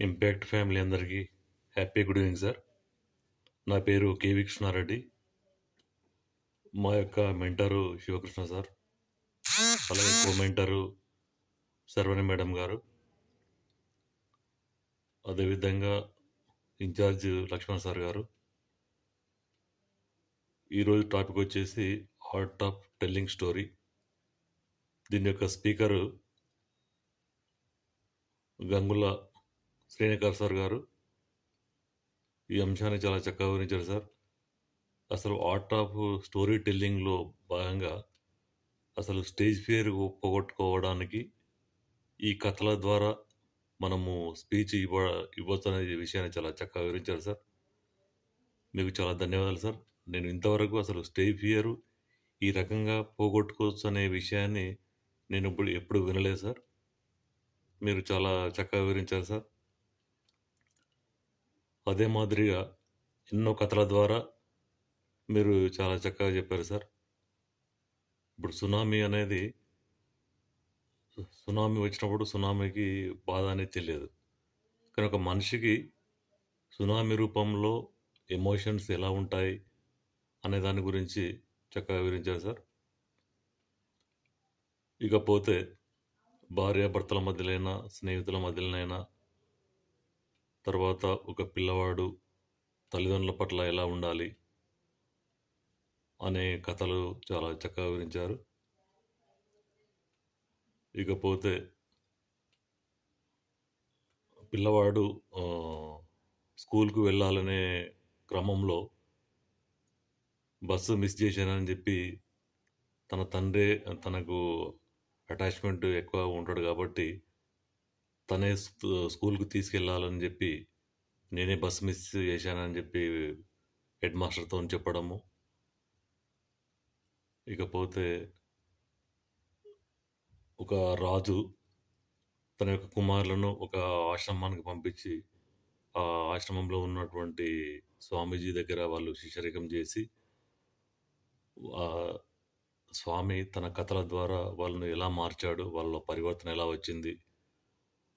Impact family అందరికీ happy good evening sir. నా పేరు కేవి కృష్ణారెడ్డి. మా యొక్క మెంటరు శివకృష్ణ సార్, అలాగే కో మెంటరు శర్వణి మేడం గారు, అదేవిధంగా ఇన్ఛార్జ్ లక్ష్మణ్ సార్ గారు. ఈరోజు టాపిక్ వచ్చేసి ఆర్ట్ ఆఫ్ టెల్లింగ్ స్టోరీ. దీని యొక్క స్పీకరు గంగుల శ్రీనికార్ సార్ గారు. ఈ అంశాన్ని చాలా చక్కగా వివరించారు సార్. అసలు ఆర్ట్ ఆఫ్ స్టోరీ టెల్లింగ్లో భాగంగా అసలు స్టేజ్ ఫియర్ పోగొట్టుకోవడానికి ఈ కథల ద్వారా మనము స్పీచ్ ఇవ్వచ్చు అనే విషయాన్ని చాలా చక్కగా వివరించారు సార్. మీకు చాలా ధన్యవాదాలు సార్. నేను ఇంతవరకు అసలు స్టేజ్ ఫియర్ ఈ రకంగా పోగొట్టుకోవచ్చు అనే విషయాన్ని నేను ఎప్పుడు వినలేదు సార్. మీరు చాలా చక్కగా వివరించారు సార్. అదే మాదిరిగా ఎన్నో కథల ద్వారా మీరు చాలా చక్కగా చెప్పారు సార్. ఇప్పుడు సునామీ వచ్చినప్పుడు సునామీకి బాధ అనేది తెలియదు, కానీ ఒక మనిషికి సునామీ రూపంలో ఎమోషన్స్ ఎలా ఉంటాయి అనే దాని గురించి చక్కగా వివరించారు సార్. ఇకపోతే భార్యాభర్తల మధ్యలైనా, స్నేహితుల మధ్యలోనైనా, తర్వాత ఒక పిల్లవాడు తల్లిదండ్రుల పట్ల ఎలా ఉండాలి అనే కథలు చాలా చక్కగా వివరించారు. ఇకపోతే పిల్లవాడు స్కూల్కు వెళ్ళాలనే క్రమంలో బస్సు మిస్ చేశానని చెప్పి తన తండ్రి తనకు అటాచ్మెంట్ ఎక్కువ ఉంటాడు కాబట్టి తనే స్కూల్కు తీసుకెళ్ళాలని చెప్పి నేనే బస్సు మిస్ చేశానని చెప్పి హెడ్ మాస్టర్తో చెప్పడము. ఇకపోతే ఒక రాజు తన యొక్క కుమారులను ఒక ఆశ్రమానికి పంపించి ఆ ఆశ్రమంలో ఉన్నటువంటి స్వామీజీ దగ్గర వాళ్ళు శిష్యరికం చేసి ఆ స్వామి తన కథల ద్వారా వాళ్ళని ఎలా మార్చాడు, వాళ్ళ పరివర్తన ఎలా వచ్చింది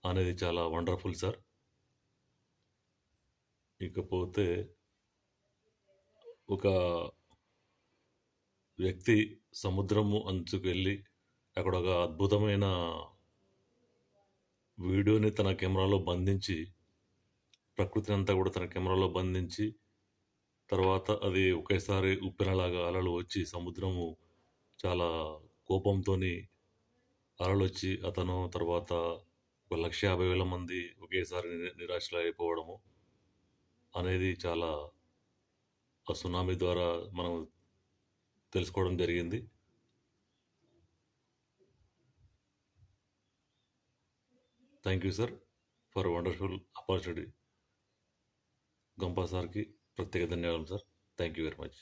అనేది చాలా వండర్ఫుల్ సార్. ఇకపోతే ఒక వ్యక్తి సముద్రము అంచుకు వెళ్ళి అక్కడ ఒక అద్భుతమైన వీడియోని తన కెమెరాలో బంధించి, ప్రకృతిని అంతా కూడా తన కెమెరాలో బంధించి, తర్వాత అది ఒకేసారి ఉప్పెనలాగా అలలు వచ్చి సముద్రము చాలా కోపంతో అలలు వచ్చి అతను తర్వాత 1,50,000 మంది ఒకేసారి నిరాశలు అయిపోవడము అనేది చాలా ఆ సునామీ ద్వారా మనం తెలుసుకోవడం జరిగింది. Thank you sir for wonderful opportunity. Gampa సార్కి ప్రత్యేక ధన్యవాదాలు sir. Thank you very much.